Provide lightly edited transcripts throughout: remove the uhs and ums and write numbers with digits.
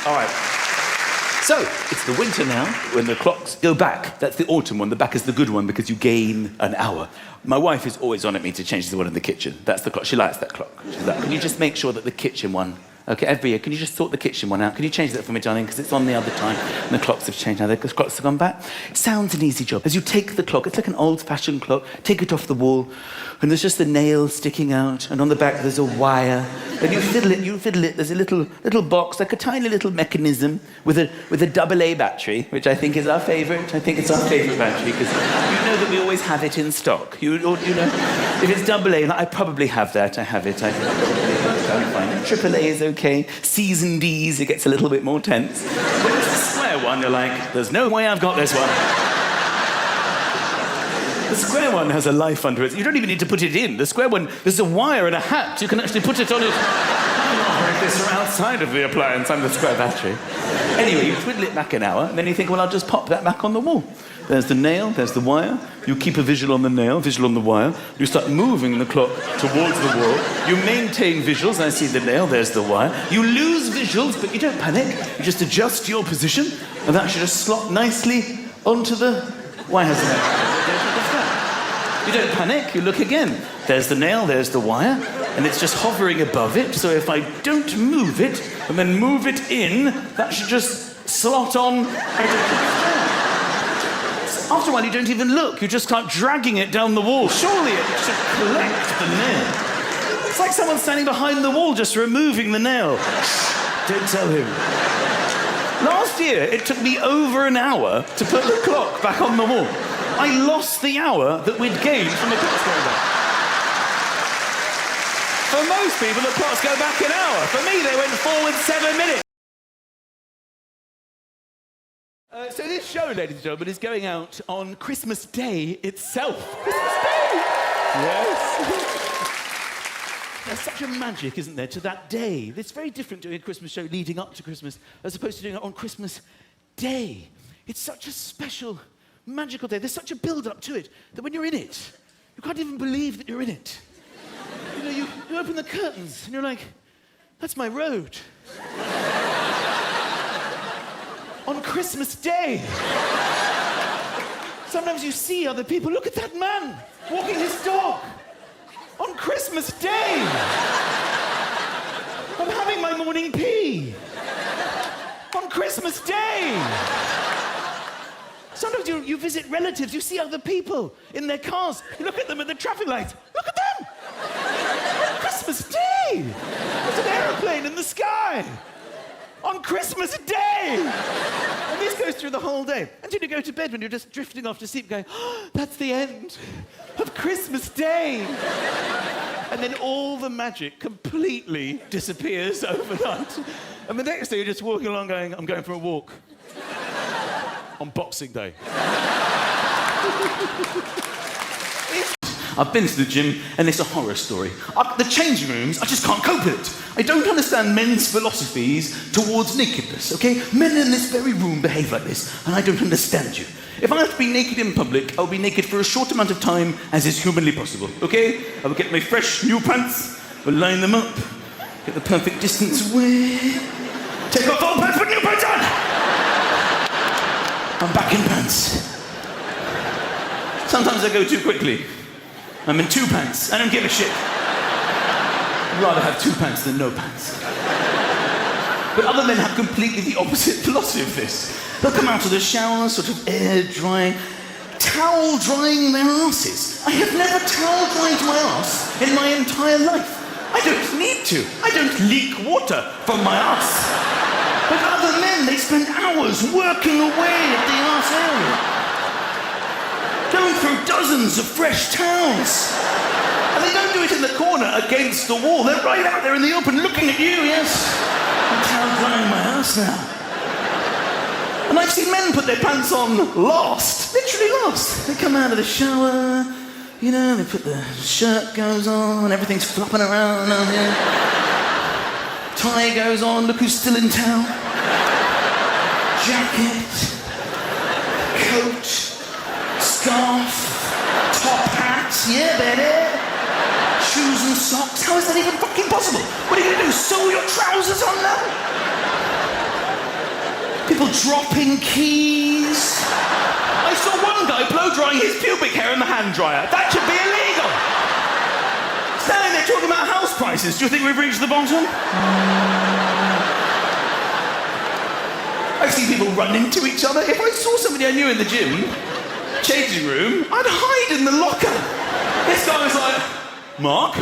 All right. So, it's the winter now, when the clocks go back. That's the autumn one. The back is the good one because you gain an hour. My wife is always on at me to change the one in the kitchen. That's the clock. She likes that clock. She's like, can you just make sure that the kitchen one... Okay, every year, can you just sort the kitchen one out? Can you change that for me, darling? Because it's on the other time, and the clocks have changed now. The clocks have gone back. Sounds an easy job. As you take the clock, it's like an old-fashioned clock, take it off the wall, and there's just the nail sticking out, and on the back there's a wire. And you fiddle it, there's a little box, like a tiny little mechanism with a AA battery, which I think is our favourite. I think it's our favourite battery, because you know that we always have it in stock. You know, if it's AA, I probably have that. I have it. I find it. AAA is okay. C's and D's, it gets a little bit more tense. But it's the square one, you're like, there's no way I've got this one. The square one has a life under it. You don't even need to put it in. The square one, there's a wire and a hat. You can actually put it on it. Like this from outside of the appliance. I'm the square battery. Anyway, you twiddle it back an hour, and then you think, well, I'll just pop that back on the wall. There's the nail, there's the wire. You keep a visual on the nail, visual on the wire. You start moving the clock towards the wall. You maintain visuals. I see the nail, there's the wire. You lose visuals, but you don't panic. You just adjust your position, and that should just slot nicely onto the... Why hasn't it? You don't panic, you look again. There's the nail, there's the wire, and it's just hovering above it, so if I don't move it, and then move it in, that should just slot on... After a while, you don't even look. You just start dragging it down the wall. Surely it should collect the nail. It's like someone standing behind the wall just removing the nail. Don't tell him. Last year, it took me over an hour to put the clock back on the wall. I lost the hour that we'd gained from the clocks going back. For most people, the clocks go back an hour. For me, they went forward 7 minutes. So this show, ladies and gentlemen, is going out on Christmas Day itself. Christmas Day! Yes. There's such a magic, isn't there, to that day. It's very different doing a Christmas show leading up to Christmas as opposed to doing it on Christmas Day. It's such a special, magical day. There's such a build-up to it that when you're in it, you can't even believe that you're in it. You know, you open the curtains and you're like, that's my road. On Christmas Day. Sometimes you see other people. Look at that man walking his dog. On Christmas Day. I'm having my morning pee. On Christmas Day. Sometimes you visit relatives. You see other people in their cars. You look at them at the traffic lights. Look at them. On Christmas Day. There's an aeroplane in the sky. On Christmas Day! And this goes through the whole day. Until you go to bed when you're just drifting off to sleep going, oh, that's the end of Christmas Day. And then all the magic completely disappears overnight. And the next day you're just walking along going, I'm going for a walk. On Boxing Day. I've been to the gym, and it's a horror story. The changing rooms, I just can't cope with it. I don't understand men's philosophies towards nakedness, okay? Men in this very room behave like this, and I don't understand you. If I have to be naked in public, I'll be naked for a short amount of time as is humanly possible, okay? I will get my fresh new pants, we'll line them up, get the perfect distance away, take off old pants, put new pants on! I'm back in pants. Sometimes I go too quickly. I'm in 2 pants. I don't give a shit. I'd rather have 2 pants than no pants. But other men have completely the opposite philosophy of this. They'll come out of the shower, sort of air drying, towel drying their asses. I have never towel dried my ass in my entire life. I don't need to. I don't leak water from my ass. But other men, they spend hours working away at the ass area. Going through dozens of fresh towels. And they don't do it in the corner against the wall. They're right out there in the open looking at you, yes. I'm towel drying my ass now. And I've seen men put their pants on last. Literally last. They come out of the shower, you know, they put the shirt goes on, everything's flopping around out here. Tie goes on, look who's still in town. Jacket, coat, scarf, top hat, yeah, baby. Shoes and socks. How is that even fucking possible? What are you going to do, sew your trousers on now? People dropping keys. I saw one guy blow-drying his pubic hair in the hand dryer. That should be illegal. Standing there talking about house prices. Do you think we've reached the bottom? I see people run into each other. If I saw somebody I knew in the gym, changing room, I'd hide in the locker. This guy was like, Mark?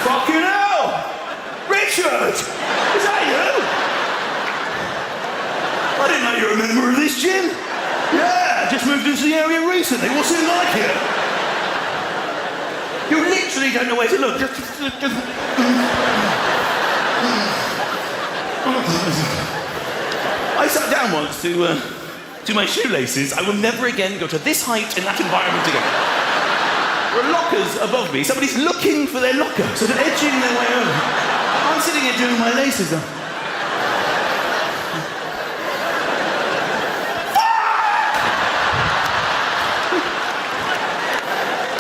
Fucking hell! Richard! Is that you? I didn't know you were a member of this gym. Yeah, just moved into the area recently. What's it like here? You literally don't know where to look. I sat down once to do my shoelaces. I will never again go to this height in that environment again. There are lockers above me. Somebody's looking for their locker, so they're edging their way over. I'm sitting here doing my laces.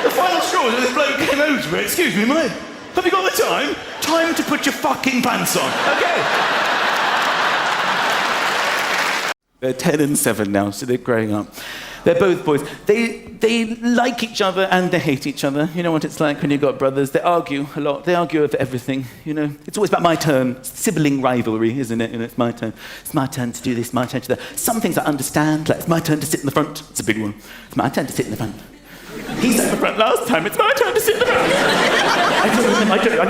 The final straw was when this bloke came over to me. Excuse me, mate. Have you got the time? Time to put your fucking pants on. Okay. They're 10 and 7 now, so they're growing up. They're both boys. They like each other and they hate each other. You know what it's like when you've got brothers. They argue a lot. They argue over everything, you know. It's always about my turn. Sibling rivalry, isn't it? You know, it's my turn. It's my turn to do this, my turn to that. Some things I understand, like it's my turn to sit in the front. It's a big one. It's my turn to sit in the front. He sat in the front last time. It's my turn to sit in the front.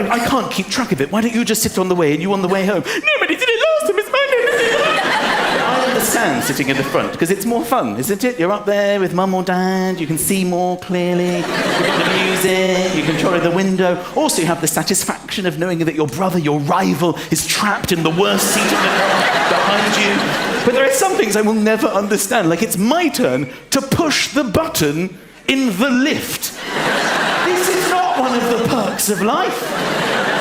I can't keep track of it. Why don't you just sit on the way and you on the way home? Nobody did it last time. It's my turn to sit in the front. I understand sitting in the front because it's more fun, isn't it? You're up there with mum or dad. You can see more clearly. You get the music. You can control the window. Also, you have the satisfaction of knowing that your brother, your rival, is trapped in the worst seat of the car behind you. But there are some things I will never understand. Like it's my turn to push the button in the lift. This is not one of the perks of life.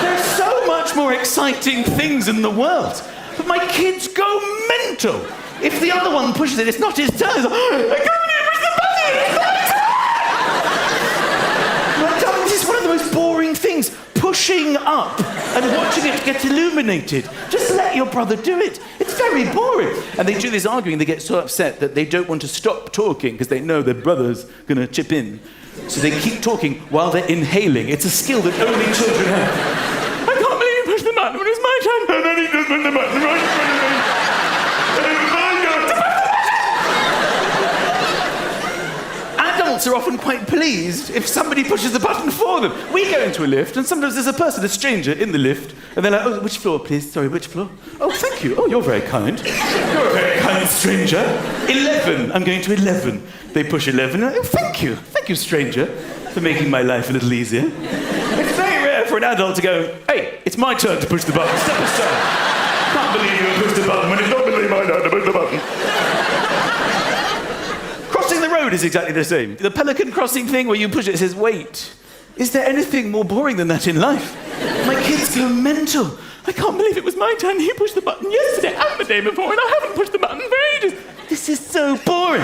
There's so much more exciting things in the world. But my kids go mental. If the other one pushes it, it's not his turn. It's like, I can't even push the button, it's my turn! This is one of the most boring things. Pushing up and watching it get illuminated. Just let your brother do it. It's very boring. And they do this arguing, they get so upset that they don't want to stop talking because they know their brother's going to chip in. So they keep talking while they're inhaling. It's a skill that only children have. I can't believe you pushed the button when it's my turn. And then he does push the button right in front of me. Adults are often quite pleased if somebody pushes the button for them. We go into a lift, and sometimes there's a person, a stranger, in the lift, and they're like, oh, which floor, please? Sorry, which floor? Oh, thank you. Oh, you're very kind. You're a very kind stranger. 11. I'm going to 11. They push 11. Oh, thank you. Thank you, stranger, for making my life a little easier. It's very rare for an adult to go, hey, it's my turn to push the button. Step aside. Can't believe you pushed the button when it's not really my turn to push the button. Crossing the road is exactly the same. The pelican crossing thing where you push it says, wait. Is there anything more boring than that in life? My kids go mental. I can't believe it was my turn. He pushed the button yesterday and the day before, and I haven't pushed the button for ages. This is so boring.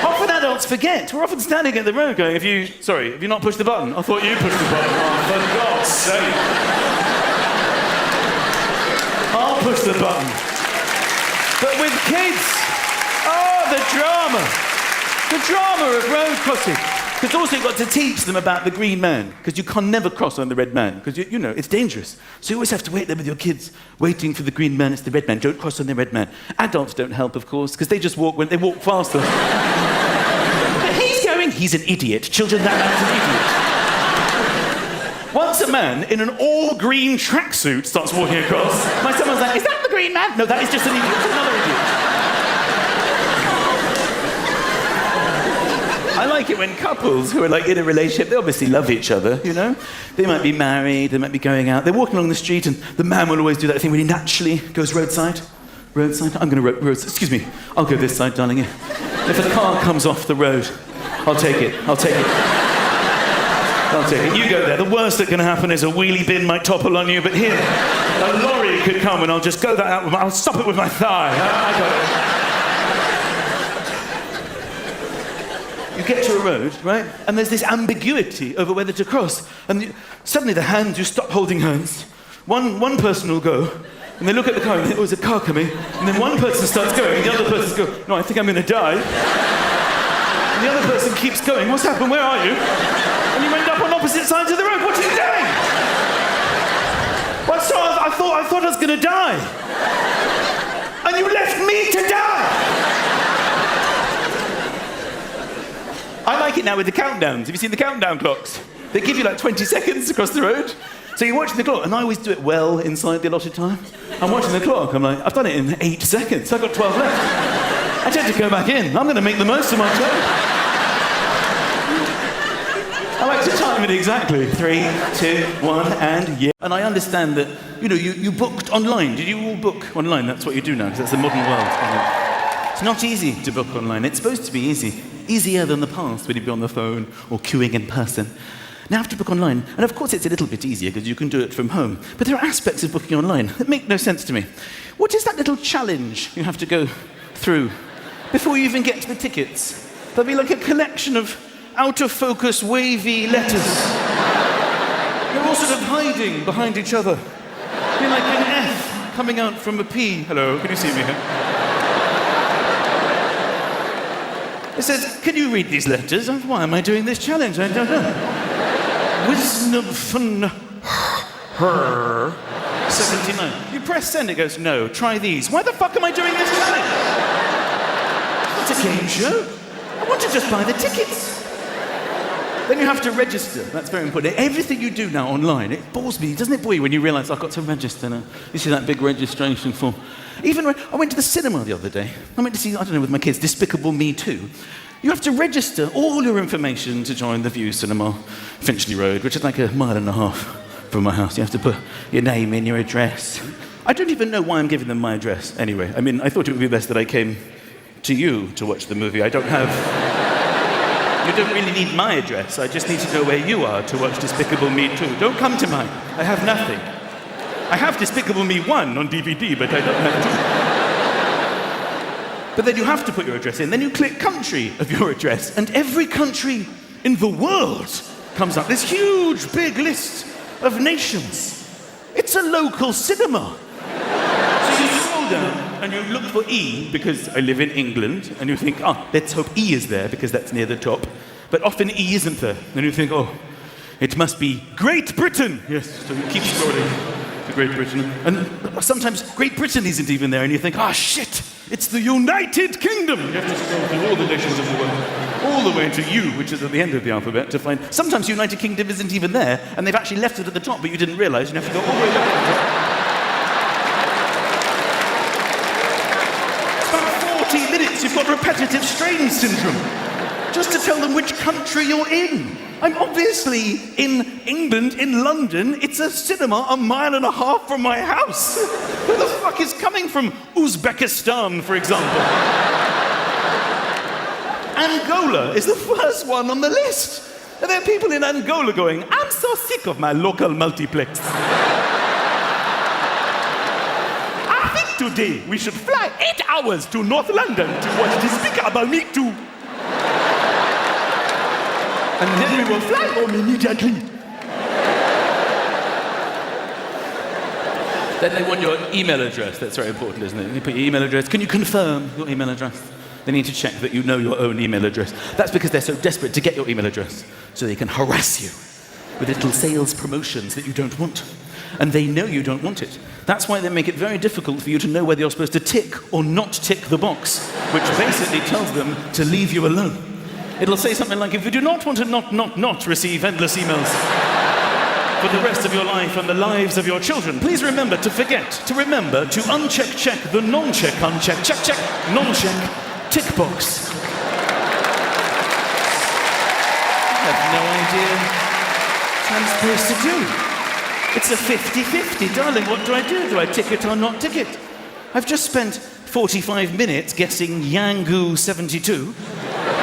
Often adults forget. We're often standing at the road going, have you not pushed the button? I thought you pushed the button. Oh, for God's sake. I'll push the button. But with kids, the drama. The drama of road crossing. Because also you've got to teach them about the green man, because you can never cross on the red man, because you know, it's dangerous. So you always have to wait there with your kids, waiting for the green man, it's the red man, don't cross on the red man. Adults don't help, of course, because they just walk when they walk faster. But he's an idiot. Children, that man's an idiot. Once a man in an all-green tracksuit starts walking across, my son was like, is that the green man? No, that is just an idiot. It's another idiot. I like it when couples who are like in a relationship, they obviously love each other, you know? They might be married, they might be going out, they're walking along the street and the man will always do that thing when he naturally goes roadside. Roadside? I'm going to roadside. Excuse me, I'll go this side, darling. If a car comes off the road, I'll take it. You go there. The worst that can happen is a wheelie bin might topple on you, but here, a lorry could come and I'll just go that out with I'll stop it with my thigh. I got it. You get to a road, right? And there's this ambiguity over whether to cross. And suddenly the hands, you stop holding hands. One person will go, And they look at the car and they think, oh, there's a car coming. And then one person starts going and the other person's going, no, I think I'm going to die. And the other person keeps going, what's happened, where are you? And you end up on opposite sides of the road, what are you doing? Well, so I thought I was going to die. And you left me to die! I like it now with the countdowns. Have you seen the countdown clocks? They give you like 20 seconds across the road. So you're watching the clock, and I always do it well inside the allotted time. I'm watching the clock, I'm like, I've done it in 8 seconds, I've got 12 left. I tend to go back in. I'm going to make the most of my time. I like to time it exactly. 3, 2, 1, and yeah. And I understand that, you booked online. Did you all book online? That's what you do now, because that's the modern world. It's not easy to book online. It's supposed to be easy. Easier than the past when you'd be on the phone or queuing in person. Now I have to book online. And of course it's a little bit easier because you can do it from home. But there are aspects of booking online that make no sense to me. What is that little challenge you have to go through before you even get to the tickets? There'll be like a collection of out-of-focus, wavy letters. They're all sort of hiding behind each other. You're like an F coming out from a P. Hello, can you see me here? It says, can you read these letters? Why am I doing this challenge? I don't know. Wisnofn her 79. You press send, it goes, no, try these. Why the fuck am I doing this challenge? It's a game show. I want to just buy the tickets. Then you have to register. That's very important. Everything you do now online, it bores me. Doesn't it bore you when you realise I've got to register now? You see that big registration form. Even when I went to the cinema the other day, I went to see, I don't know, with my kids, Despicable Me 2. You have to register all your information to join the View Cinema, Finchley Road, which is like 1.5 miles from my house. You have to put your name in, your address. I don't even know why I'm giving them my address anyway. I mean, I thought it would be best that I came to you to watch the movie. You don't really need my address. I just need to know where you are to watch Despicable Me 2. Don't come to mine. I have nothing. I have Despicable Me 1 on DVD, but I don't have 2. But then you have to put your address in. Then you click country of your address, and every country in the world comes up. This huge, big list of nations. It's a local cinema. So you scroll down, and you look for E, because I live in England, and you think, let's hope E is there, because that's near the top. But often E isn't there. And you think, it must be Great Britain. Yes, so you keep scrolling. Great Britain. And sometimes Great Britain isn't even there, and you think, shit, it's the United Kingdom. You have to scroll through all the nations of the world, all the way to U, which is at the end of the alphabet, to find. Sometimes United Kingdom isn't even there, and they've actually left it at the top, but you didn't realise. You have to go all the way back to the top. It's about 40 minutes. You've got repetitive strain syndrome, just to tell them which country you're in. I'm obviously in England, in London. It's a cinema 1.5 miles from my house. Who the fuck is coming from Uzbekistan, for example? Angola is the first one on the list. And there are people in Angola going, I'm so sick of my local multiplex. I think today we should fly 8 hours to North London to watch Despicable Me 2. And then we will fly home immediately. Then they want your email address. That's very important, isn't it? You put your email address. Can you confirm your email address? They need to check that you know your own email address. That's because they're so desperate to get your email address, so they can harass you with little sales promotions that you don't want. And they know you don't want it. That's why they make it very difficult for you to know whether you're supposed to tick or not tick the box, which basically tells them to leave you alone. It'll say something like, if you do not want to not receive endless emails for the rest of your life and the lives of your children, please remember to uncheck the non-check, uncheck, check, non-check, tick box. I have no idea what I'm supposed to do. It's a 50-50, darling. What do I do? Do I tick it or not tick it? I've just spent 45 minutes guessing Yangu 72.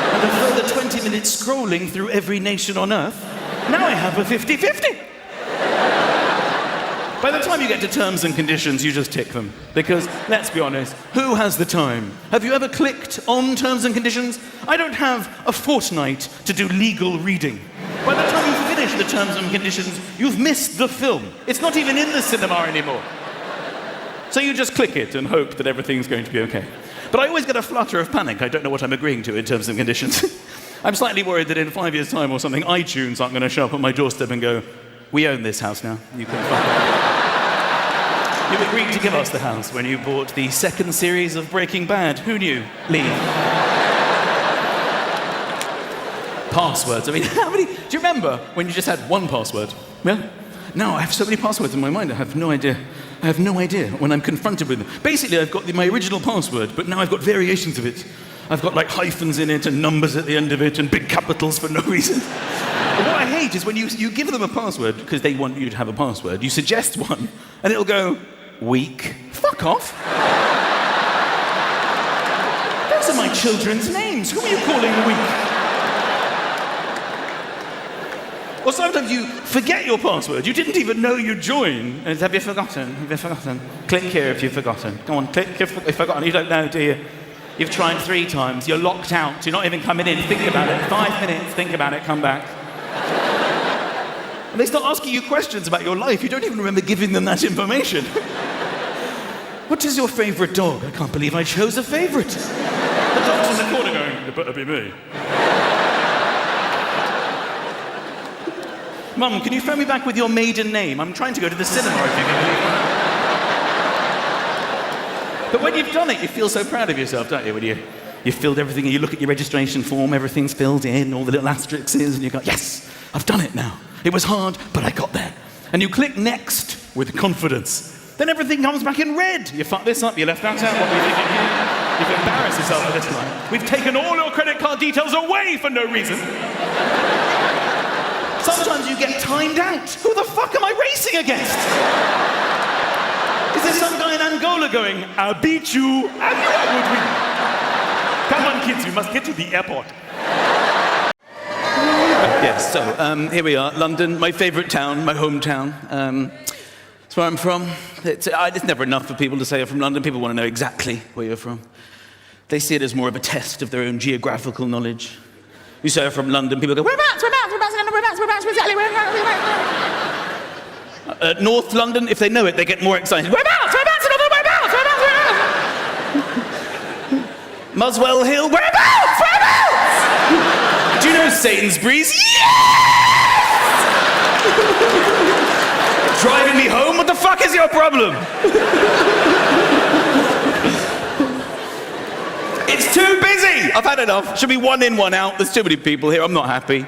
And a further 20 minutes scrolling through every nation on Earth. Now I have a 50-50. By the time you get to terms and conditions, you just tick them. Because, let's be honest, who has the time? Have you ever clicked on terms and conditions? I don't have a fortnight to do legal reading. By the time you finish the terms and conditions, you've missed the film. It's not even in the cinema anymore. So you just click it and hope that everything's going to be okay. But I always get a flutter of panic. I don't know what I'm agreeing to in terms and conditions. I'm slightly worried that in 5 years' time or something, iTunes aren't going to show up at my doorstep and go, we own this house now. You can fuck it. You agreed to give us the house when you bought the second series of Breaking Bad. Who knew? Leave. Passwords. I mean, how many... Do you remember when you just had one password? Yeah? No, I have so many passwords in my mind, I have no idea. I have no idea when I'm confronted with them. Basically, I've got my original password, but now I've got variations of it. I've got like hyphens in it and numbers at the end of it and big capitals for no reason. And what I hate is when you give them a password, because they want you to have a password, you suggest one, and it'll go, weak. Fuck off. Those are my children's names. Who are you calling weak? Or sometimes you forget your password. You didn't even know you joined. And have you forgotten? Have you forgotten? Click here if you've forgotten. Go on, click if you've forgotten. You don't know, do you? You've tried 3 times. You're locked out. You're not even coming in. Think about it. 5 minutes. Think about it. Come back. And they start asking you questions about your life. You don't even remember giving them that information. What is your favourite dog? I can't believe I chose a favourite. The dog's in the corner going, it better be me. Mum, can you phone me back with your maiden name? I'm trying to go to the cinema, if you can believe it. But when you've done it, you feel so proud of yourself, don't you? When you filled everything, and you look at your registration form, everything's filled in, all the little asterisks, and you go, yes, I've done it now. It was hard, but I got there. And you click next with confidence. Then everything comes back in red. You fucked this up, you left that out, what were you thinking here? You've embarrassed yourself at this time. We've taken all your credit card details away for no reason. Sometimes you get timed out. Who the fuck am I racing against? Is there some guy in Angola going, I'll beat you, and you would win. Come on, kids, you must get to the airport. Yes, so here we are, London, my favourite town, my hometown. It's where I'm from. It's never enough for people to say you're from London. People want to know exactly where you're from. They see it as more of a test of their own geographical knowledge. You say you're from London, people go, whereabouts? North London, if they know it, they get more excited. Whereabouts? Muswell Hill, whereabouts? Do you know Sainsbury's? Yes! Driving me home? What the fuck is your problem? It's too busy! I've had enough. Should be 1 in, 1 out. There's too many people here. I'm not happy.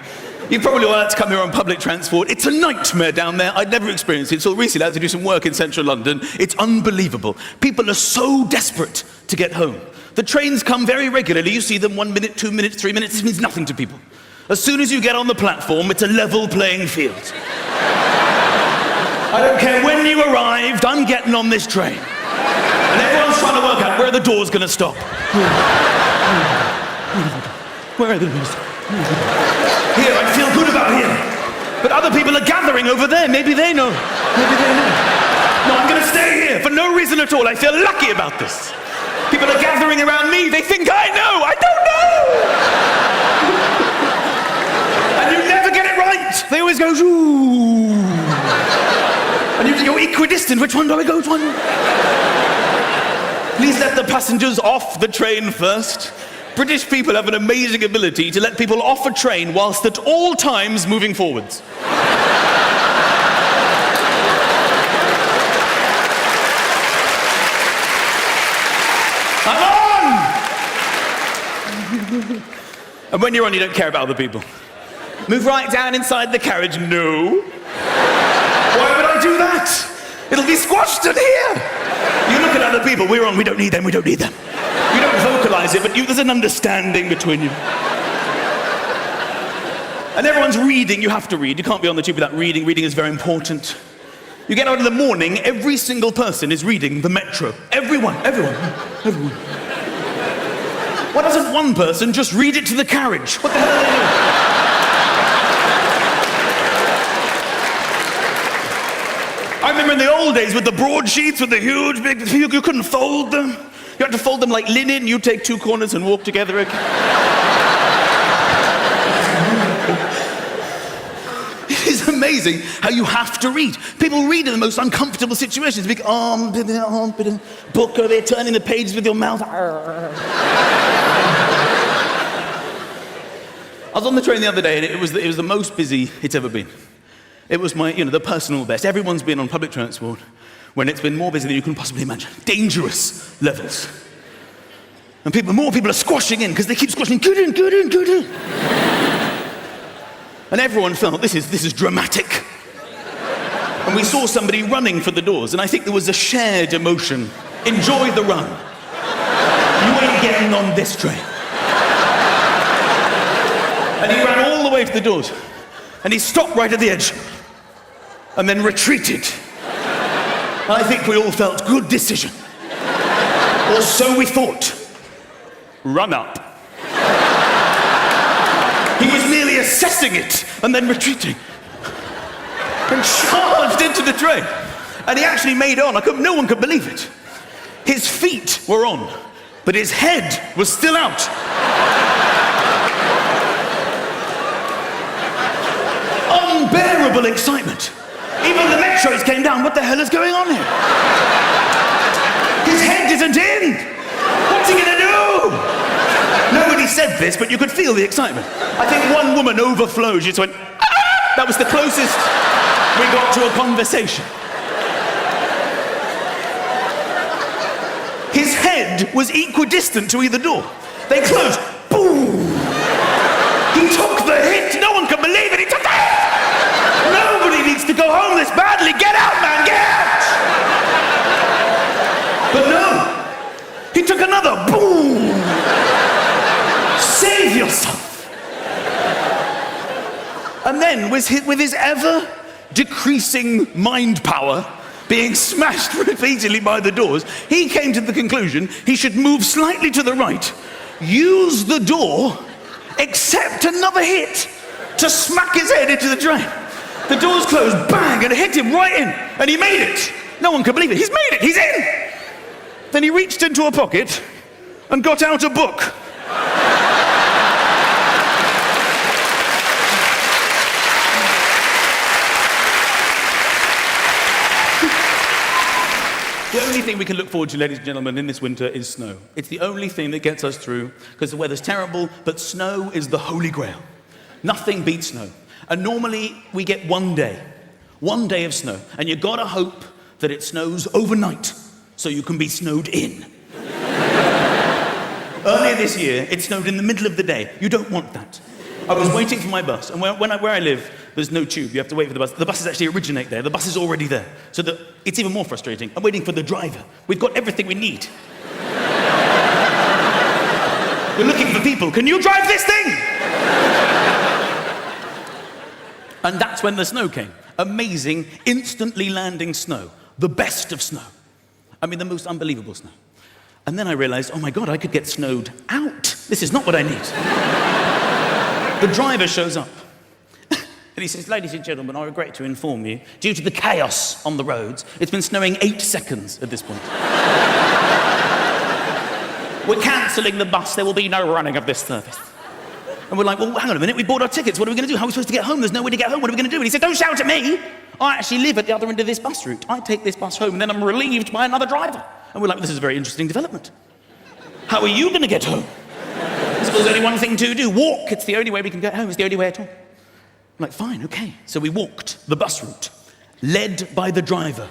You probably all had to come here on public transport. It's a nightmare down there. I'd never experienced it until recently. I had to do some work in central London. It's unbelievable. People are so desperate to get home. The trains come very regularly. You see them 1 minute, 2 minutes, 3 minutes. This means nothing to people. As soon as you get on the platform, it's a level playing field. I don't care when you arrived, I'm getting on this train. And everyone's trying to work out where the door's going to stop. Where are the doors? Here, I feel good about here. But other people are gathering over there. Maybe they know. No, I'm going to stay here for no reason at all. I feel lucky about this. People are gathering around me. They think I know. I don't know. And you never get it right. They always go, ooh. And you're equidistant. Which one do I go to? Please let the passengers off the train first. British people have an amazing ability to let people off a train whilst at all times moving forwards. I'm on! And when you're on, you don't care about other people. Move right down inside the carriage. No. Why would I do that? It'll be squashed in here. You look at other people. We're on. We don't need them. We don't need them. You don't vocalize it, but there's an understanding between you. And everyone's reading. You have to read. You can't be on the tube without reading. Reading is very important. You get out in the morning, every single person is reading the Metro. Everyone. Why doesn't one person just read it to the carriage? What the hell are they doing? I remember in the old days with the broadsheets, with the huge big, you couldn't fold them. You had to fold them like linen. You take 2 corners and walk together again. It is amazing. amazing how you have to read. People read in the most uncomfortable situations. Big arm, book over there, turning the pages with your mouth. I was on the train the other day, and it was the most busy it's ever been. It was the personal best. Everyone's been on public transport when it's been more busy than you can possibly imagine. Dangerous levels. And more people are squashing in because they keep squashing, get in. And everyone felt, this is dramatic. And we saw somebody running for the doors, and I think there was a shared emotion. Enjoy the run. You ain't getting on this train. And he ran all the way to the doors. And he stopped right at the edge. And then retreated. And I think we all felt, good decision. Or so we thought. Run up. He was merely assessing it and then retreating. And charged into the train. And he actually made on. No one could believe it. His feet were on, but his head was still out. Unbearable excitement. Even the metros came down. What the hell is going on here? His head isn't in. What's he gonna do? Nobody said this, but you could feel the excitement. I think one woman overflowed. She just went, ah! That was the closest we got to a conversation. His head was equidistant to either door. They closed. Boom! He took the hit. No one could believe it. He took the hit. Nobody needs to go home this badly. Get out, man, get out! But no, he took another. Boom! Save yourself. And then, with his ever-decreasing mind power being smashed repeatedly by the doors, he came to the conclusion he should move slightly to the right, use the door, accept another hit to smack his head into the train. The doors closed, bang, and it hit him right in. And he made it. No one could believe it. He's made it. He's in. Then he reached into a pocket and got out a book. The only thing we can look forward to, ladies and gentlemen, in this winter is snow. It's the only thing that gets us through, because the weather's terrible, but snow is the holy grail. Nothing beats snow. And normally we get one day of snow, and you gotta hope that it snows overnight so you can be snowed in. Earlier this year, it snowed in the middle of the day. You don't want that. I was waiting for my bus, and where I live, there's no tube. You have to wait for the bus. The buses actually originate there. The bus is already there. So it's even more frustrating. I'm waiting for the driver. We've got everything we need. We're looking for people. Can you drive this thing? And that's when the snow came. Amazing, instantly landing snow. The best of snow. I mean, the most unbelievable snow. And then I realized, oh my God, I could get snowed out. This is not what I need. The driver shows up. And he says, ladies and gentlemen, I regret to inform you, due to the chaos on the roads, it's been snowing 8 seconds at this point. We're cancelling the bus. There will be no running of this service. And we're like, well, hang on a minute, we bought our tickets. What are we going to do? How are we supposed to get home? There's no way to get home. What are we going to do? And he said, don't shout at me. I actually live at the other end of this bus route. I take this bus home, and then I'm relieved by another driver. And we're like, well, this is a very interesting development. How are you going to get home? So there's only one thing to do. Walk. It's the only way we can get home. It's the only way at all. I'm like, fine, okay. So we walked the bus route, led by the driver.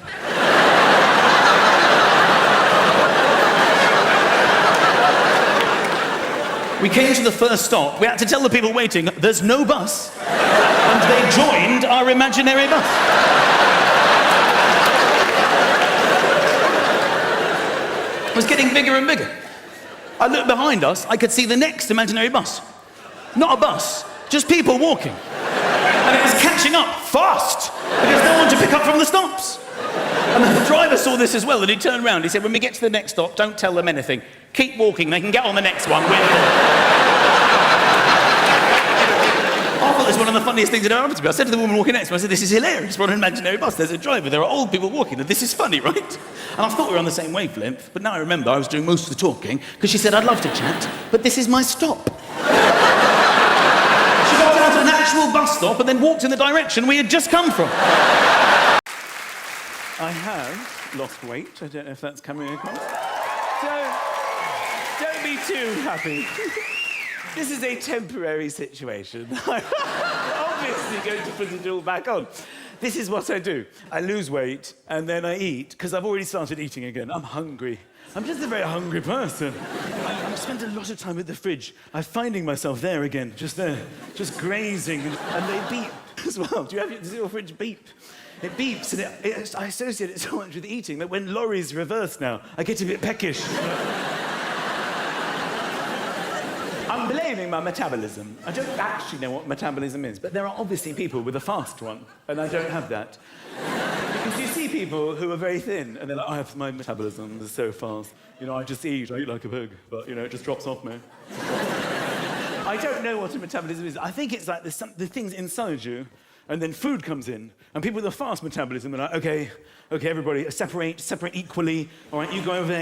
We came to the first stop. We had to tell the people waiting, there's no bus. And they joined our imaginary bus. It was getting bigger and bigger. I looked behind us, I could see the next imaginary bus. Not a bus, just people walking. And it was catching up fast, because no one to pick up from the stops. And the driver saw this as well, and he turned around. He said, when we get to the next stop, don't tell them anything. Keep walking, they can get on the next one. I thought this was one of the funniest things that ever happened to me. I said to the woman walking next to me, I said, this is hilarious. We're on an imaginary bus. There's a driver. There are old people walking. And this is funny, right? And I thought we were on the same wavelength. But now I remember I was doing most of the talking because she said, I'd love to chat, but this is my stop. She got out an actual little bus stop and then walked in the direction we had just come from. I have lost weight. I don't know if that's coming across. Don't be too happy. This is a temporary situation. I'm obviously going to put it all back on. This is what I do. I lose weight, and then I eat, because I've already started eating again. I'm hungry. I'm just a very hungry person. I spend a lot of time at the fridge. I'm finding myself there again, just there, just grazing, and they beep as well. Does your fridge beep? It beeps, and I associate it so much with eating that when lorries reverse now, I get a bit peckish. I'm blaming my metabolism. I don't actually know what metabolism is, but there are obviously people with a fast one, and I don't have that. Because you see people who are very thin, and they're like, my metabolism is so fast. You know, I eat like a pig, but, you know, it just drops off me. I don't know what a metabolism is. I think it's like the things inside you, and then food comes in, and people with a fast metabolism are like, okay, everybody, separate equally. All right, you go over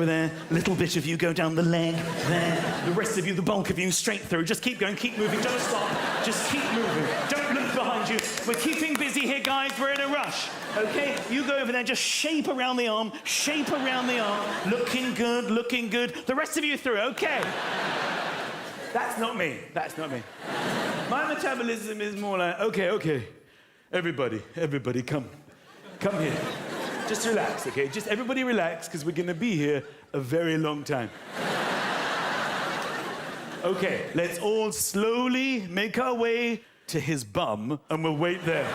there. A little bit of you go down the leg, there. The rest of you, the bulk of you, straight through. Just keep going, keep moving, don't stop. Just keep moving. Don't look behind you. We're keeping busy here, guys. We're in a rush, okay? You go over there, just shape around the arm. Looking good. The rest of you through, okay? That's not me. My metabolism is more like, okay. Everybody, come here. Just relax, okay? Just everybody relax, because we're gonna be here a very long time. Okay, let's all slowly make our way to his bum, and we'll wait there.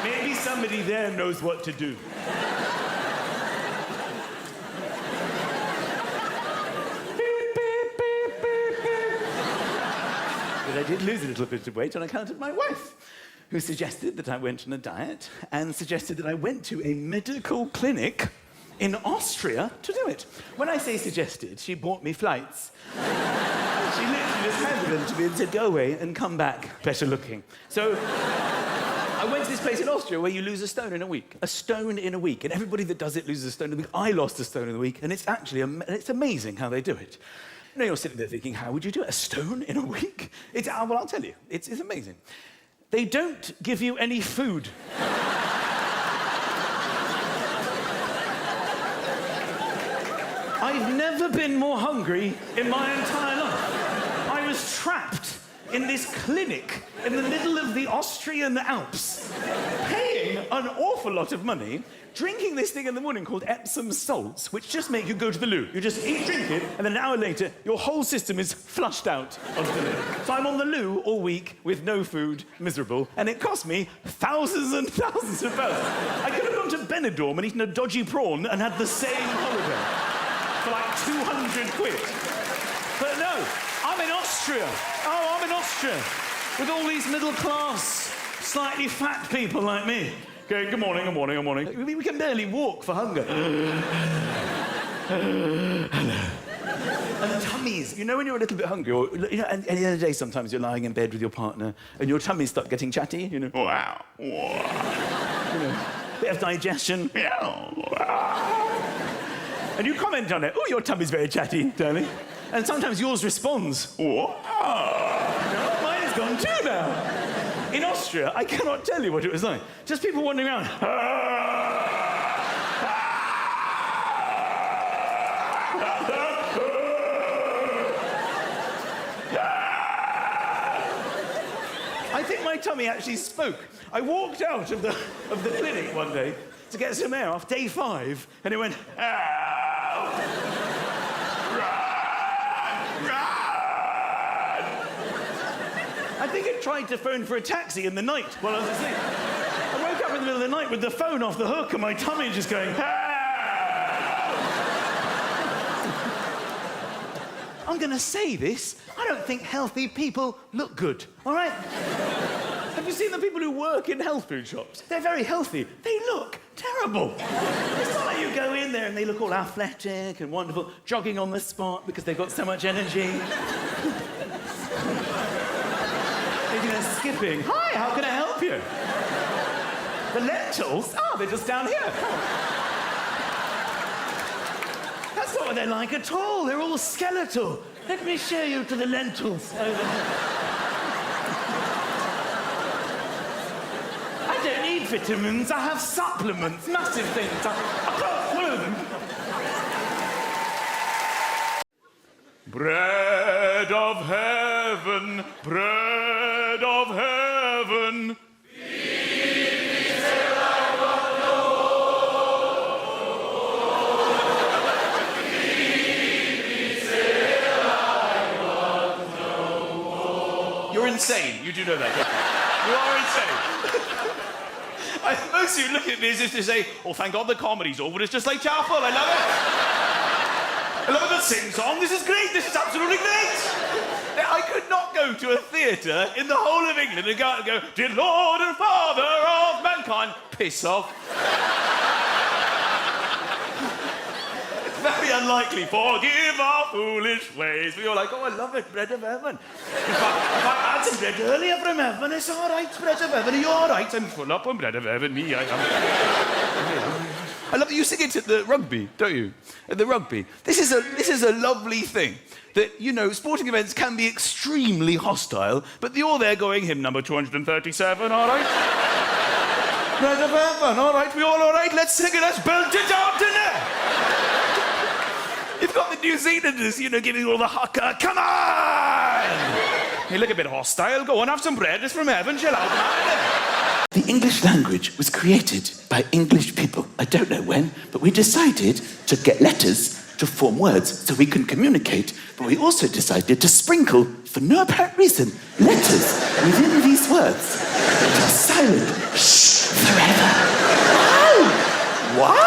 Maybe somebody there knows what to do. But I did lose a little bit of weight on account of my wife, who suggested that I went on a diet and suggested that I went to a medical clinic in Austria to do it. When I say suggested, she bought me flights. She literally just handed them to me and said, go away and come back better looking. So I went to this place in Austria where you lose a stone in a week. A stone in a week. And everybody that does it loses a stone in a week. I lost a stone in a week, and it's actually it's amazing how they do it. You know, you're sitting there thinking, how would you do it? A stone in a week? Well, I'll tell you. It's amazing. They don't give you any food. I've never been more hungry in my entire life. I was trapped in this clinic in the middle of the Austrian Alps, paying an awful lot of money, drinking this thing in the morning called Epsom salts, which just make you go to the loo. You just drink it, and then an hour later, your whole system is flushed out onto the loo. So I'm on the loo all week with no food, miserable, and it cost me thousands and thousands of pounds. I could have gone to Benidorm and eaten a dodgy prawn and had the same holiday for like 200 quid. But no, I'm in Austria. I'm in Austria with all these middle-class, slightly fat people like me. Going, good morning. We can barely walk for hunger. Hello. And tummies. You know when you're a little bit hungry, or and the other day sometimes you're lying in bed with your partner and your tummies start getting chatty, you know. Wow. You know, bit of digestion. And you comment on it. Oh, your tummy's very chatty, darling. And sometimes yours responds. No, mine is gone too now. In Austria, I cannot tell you what it was like. Just people wandering around. I think my tummy actually spoke. I walked out of the clinic one day to get some air off day 5, and it went, I think it tried to phone for a taxi in the night while I was asleep. I woke up in the middle of the night with the phone off the hook and my tummy just going, I'm going to say this. I don't think healthy people look good, all right? Have you seen the people who work in health food shops? They're very healthy. They look terrible. It's not like you go in there and they look all athletic and wonderful, jogging on the spot because they've got so much energy. They're skipping. Hi, how can I help you? The lentils? Oh, they're just down here. That's not what they're like at all. They're all skeletal. Let me show you to the lentils over here. vitamins, I have supplements, massive things. I can't swallow them. Bread of heaven, bread of heaven. You're insane. You do know that, don't you? You are insane. Most of you look at me as if to say, oh, thank God the comedy's over. It's just like chapel. I love it. I love the sing song. This is great. This is absolutely great. I could not go to a theatre in the whole of England and go out and go, dear Lord and Father of mankind. Piss off. Very unlikely. Forgive our foolish ways. We were like, oh, I love it, bread of heaven. If I had some bread earlier from heaven, it's all right, bread of heaven. Are you all right? I'm full up on bread of heaven. Me, I am. I love that you sing it at the rugby, don't you? At the rugby. This is a lovely thing. That, you know, sporting events can be extremely hostile, but you're there going, hymn number 237, all right? Bread of heaven, all right, we all right? Let's sing it, let's belt it out, innit? You've got the New Zealanders, you know, giving all the haka. Come on! You look a bit hostile. Go on, have some bread. It's from heaven. Chill out, man. The English language was created by English people. I don't know when, but we decided to get letters to form words so we can communicate. But we also decided to sprinkle, for no apparent reason, letters within these words. Which are silent. Shh, forever. Why? Why?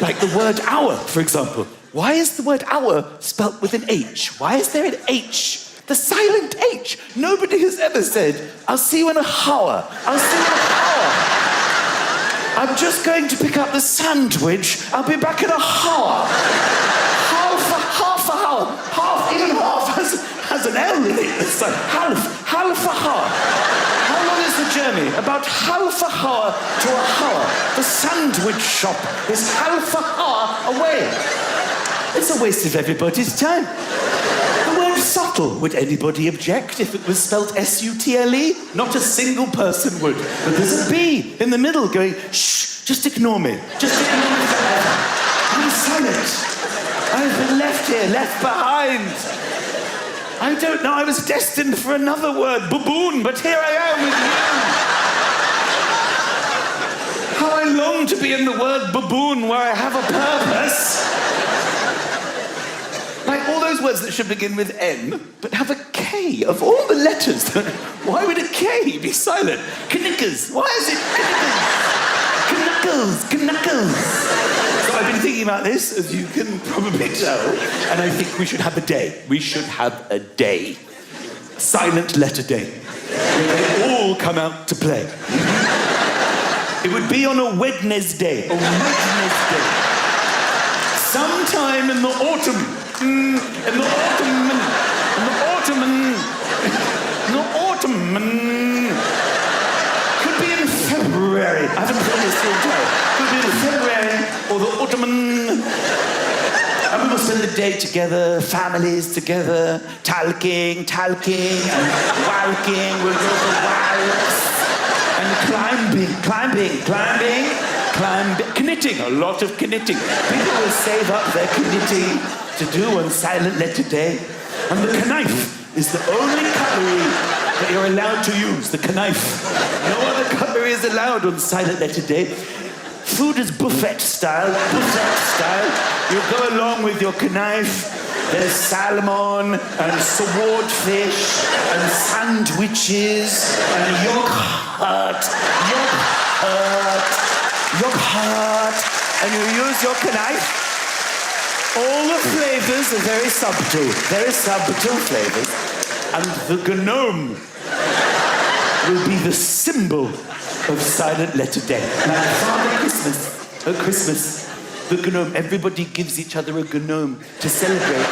Like the word hour, for example. Why is the word hour spelt with an H? Why is there an H? The silent H. Nobody has ever said, I'll see you in a hour. I'll see you in a hour. I'm just going to pick up the sandwich. I'll be back in a hour. Half a hour. Even half has an L in it. It's like half a hour. How long is the journey? About half a hour to a hour. The sandwich shop is half a hour away. It's a waste of everybody's time. The word subtle, would anybody object if it was spelt S-U-T-L-E? Not a single person would. But there's a B in the middle going, shh, just ignore me. Just ignore me forever. I'm silent. I've been left here, left behind. I don't know, I was destined for another word, baboon, but here I am with you. How I long to be in the word baboon where I have a purpose. Like all those words that should begin with N, but have a K of all the letters. Why would a K be silent? Knickers, why is it Knuckles? So I've been thinking about this, as you can probably tell, and I think we should have a day. We should have a day. Silent letter day. Where they all come out to play. It would be on a Wednesday. A Wednesday. Sometime in the autumn. In the autumn. Could be in February. I haven't put this through time. Could be in February or the autumn. And we will spend the day together, families together, talking, and walking. We'll go for walks. And climbing. Knitting, a lot of knitting. People will save up their knitting to do on Silent Letter Day. And the knife is the only cutlery that you're allowed to use, the knife. No other cutlery is allowed on Silent Letter Day. Food is buffet style. You go along with your knife. There's salmon and swordfish and sandwiches and yogurt. And you use your knife. All the flavors are very subtle flavors. And the gnome will be the symbol of Silent Letter Day. Like Father Christmas, the gnome, everybody gives each other a gnome to celebrate.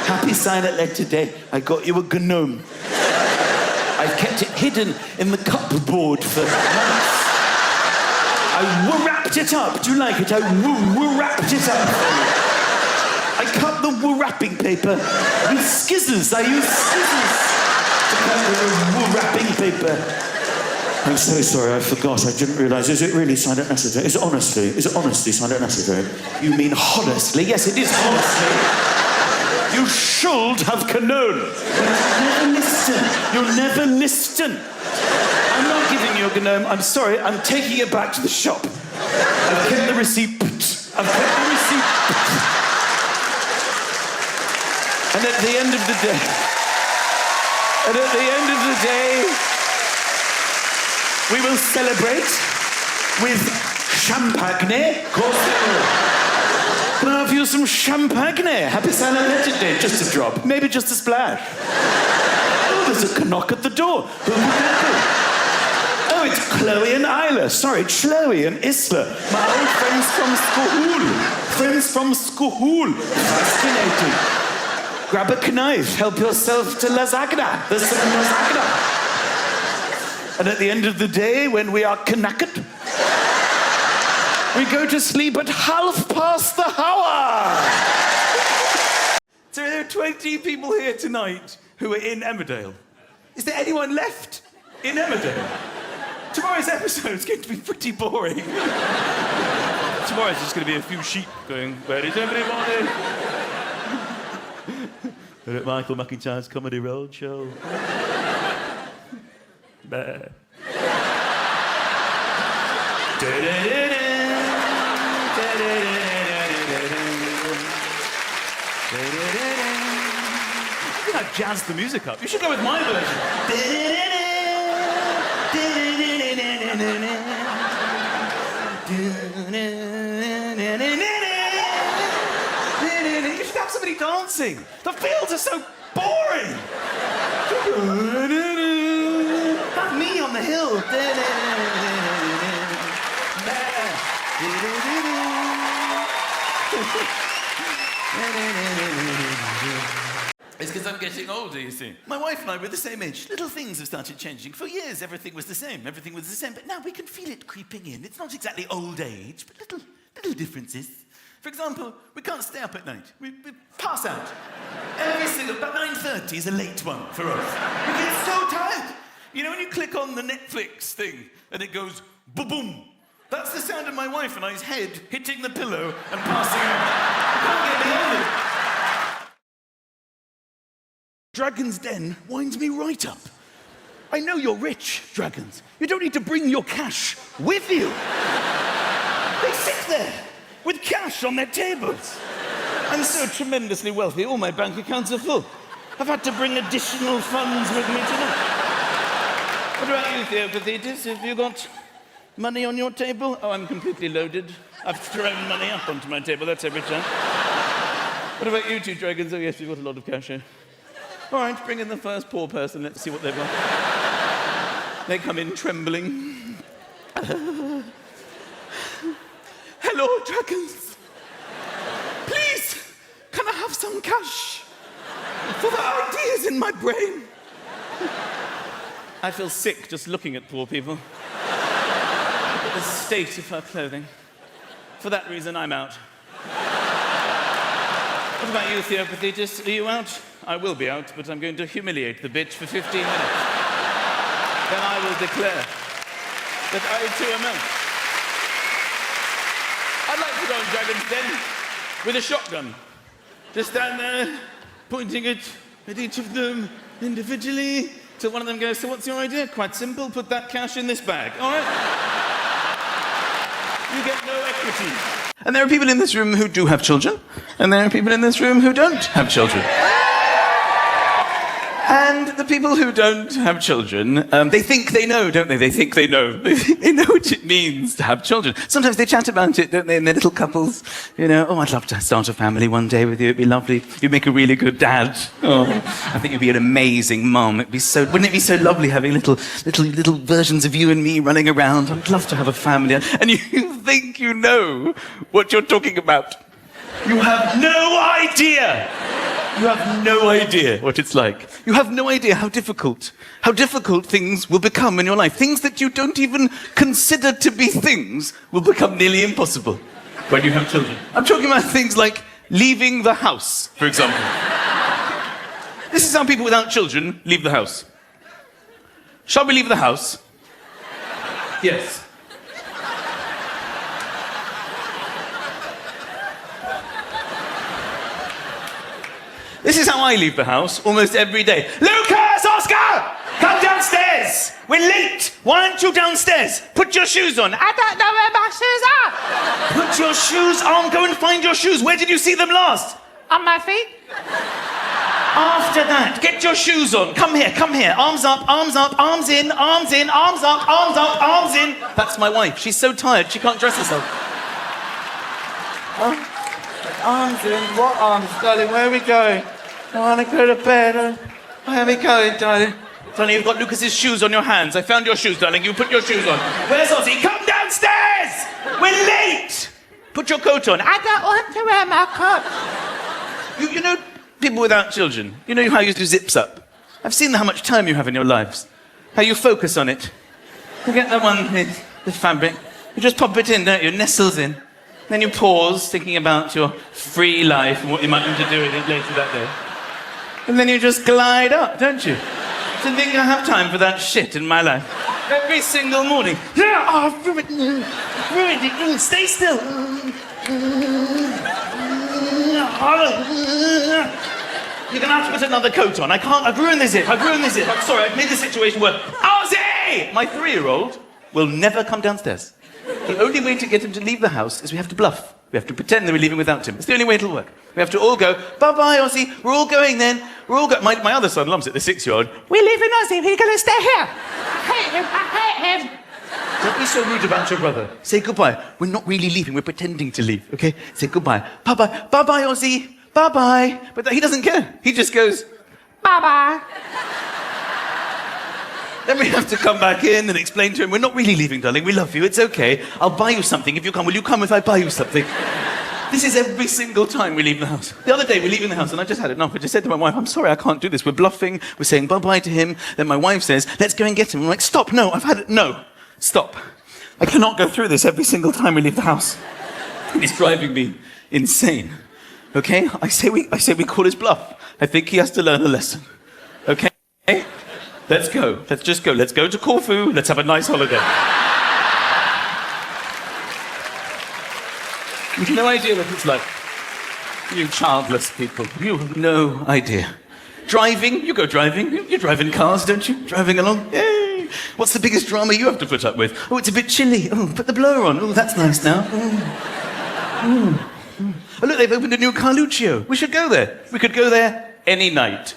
Happy Silent Letter Day, I got you a gnome. I've kept it hidden in the cupboard for months. I wrapped it up. Do you like it? I wrapped it up. I cut the wrapping paper with scissors. I use scissors to cut the wrapping paper. I'm so sorry, I forgot. I didn't realise. Is it really silent acetone? Is it honestly silent acetone? You mean honestly? Yes, it is honestly. You should have known. You'll never listen. I'm not giving you a gnome. I'm sorry. I'm taking it back to the shop. I've kept the receipt. And at the end of the day, we will celebrate with champagne. Of course we will. Can I have you some champagne? Happy Silent Legend Day. Just a drop. Maybe just a splash. Oh, there's a knock at the door. Who would that be? Oh, it's Chloe and Isla. Sorry, Chloe and Isla. My old friends from school. Fascinating. Grab a knife. Help yourself to lasagna. There's some lasagna. And at the end of the day, when we are knackered, we go to sleep at 1:30. So there are 20 people here tonight who are in Emmerdale. Is there anyone left in Emmerdale? Tomorrow's episode is going to be pretty boring. Tomorrow's just going to be a few sheep going, where is everybody? We're at Michael McIntyre's Comedy Roadshow. Bah. I think I've jazzed the music up. You should go with my version. You should have somebody dancing. The fields are so boring. Have me on the hill. It's because I'm getting older, you see. My wife and I were the same age. Little things have started changing. For years, everything was the same. But now we can feel it creeping in. It's not exactly old age, but little differences. For example, we can't stay up at night. We pass out. About 9:30 is a late one for us. We get so tired. You know when you click on the Netflix thing and it goes boom? That's the sound of my wife and I's head hitting the pillow and passing out. I can't get beyond it. Dragon's Den winds me right up. I know you're rich, dragons. You don't need to bring your cash with you. They sit there with cash on their tables. I'm so tremendously wealthy, all my bank accounts are full. I've had to bring additional funds with me tonight. What about you, Theopathetus? Have you got money on your table? Oh, I'm completely loaded. I've thrown money up onto my table, that's every time. What about you two dragons? Oh yes, we've got a lot of cash here. All right, bring in the first poor person, let's see what they've got. They come in trembling. Hello, dragons. Please, can I have some cash for the ideas in my brain? I feel sick just looking at poor people. Look at the state of her clothing. For that reason, I'm out. What about you, Theopathetus? Are you out? I will be out, but I'm going to humiliate the bitch for 15 minutes. Then I will declare that I too am out. I'd like to go on Dragon's Den with a shotgun. Just stand there, pointing it at each of them individually, till one of them goes, so what's your idea? Quite simple, put that cash in this bag, all right? You get no equity. And there are people in this room who do have children, and there are people in this room who don't have children. And the people who don't have children, they think they know, don't they? They think they know. They know what it means to have children. Sometimes they chat about it, don't they, in their little couples? You know, oh, I'd love to start a family one day with you. It'd be lovely. You'd make a really good dad. Oh, I think you'd be an amazing mum. Wouldn't it be so lovely having little versions of you and me running around? I'd love to have a family. And you think you know what you're talking about. You have no idea. You have no idea what it's like. You have no idea how difficult things will become in your life. Things that you don't even consider to be things will become nearly impossible when you have children. I'm talking about things like leaving the house, for example. This is how people without children leave the house. Shall we leave the house? Yes. This is how I leave the house almost every day. Lucas, Oscar, come downstairs. We're late. Why aren't you downstairs? Put your shoes on. I don't know where my shoes are. Put your shoes on. Go and find your shoes. Where did you see them last? On my feet. After that, get your shoes on. Come here, come here. Arms up, arms up, arms in, arms in, arms up, arms up, arms in. That's my wife. She's so tired, she can't dress herself. Arms in. What arms, darling? Where are we going? I want to go to bed. Where are we going, darling? Darling, you've got Lucas's shoes on your hands. I found your shoes, darling. You put your shoes on. Where's Ozzy? Come downstairs! We're late! Put your coat on. I don't want to wear my coat. You know, people without children, you know how you do zips up? I've seen how much time you have in your lives. How you focus on it. You get the one with the fabric. You just pop it in, don't you? It nestles in. Then you pause, thinking about your free life and what you might want to do with it later that day. And then you just glide up, don't you? To think I have time for that shit in my life. Every single morning. Yeah, oh, ruined it. Stay still. You're gonna have to put another coat on. I can't. I've ruined this zip. I'm sorry. I've made the situation worse. Ozzy! My 3-year-old will never come downstairs. The only way to get him to leave the house is we have to bluff. We have to pretend that we're leaving without him. It's the only way it'll work. We have to all go, bye-bye, Ozzy. We're all going then. We're all going. My other son loves it, the 6-year-old. We're leaving Ozzy. We're going to stay here. I hate him. Don't be so rude about your brother. Say goodbye. We're not really leaving. We're pretending to leave, okay? Say goodbye. Bye-bye. Bye-bye, Ozzy. Bye-bye. But he doesn't care. He just goes, bye-bye. Then we have to come back in and explain to him, we're not really leaving, darling. We love you. It's okay. I'll buy you something if you come. Will you come if I buy you something? This is every single time we leave the house. The other day, we're leaving the house, and I just had enough. I just said to my wife, I'm sorry, I can't do this. We're bluffing. We're saying bye-bye to him. Then my wife says, let's go and get him. I'm like, stop. No, I've had it. No. Stop. I cannot go through this every single time we leave the house. It's driving me insane. Okay? I say we call his bluff. I think he has to learn a lesson. Okay? Let's go. Let's just go. Let's go to Corfu. Let's have a nice holiday. You've no idea what it's like. You childless people. You have no idea. Driving. You go driving. You drive in cars, don't you? Driving along. Yay. What's the biggest drama you have to put up with? Oh, it's a bit chilly. Oh, put the blower on. Oh, that's nice now. Oh, look, they've opened a new Carluccio. We should go there. We could go there any night.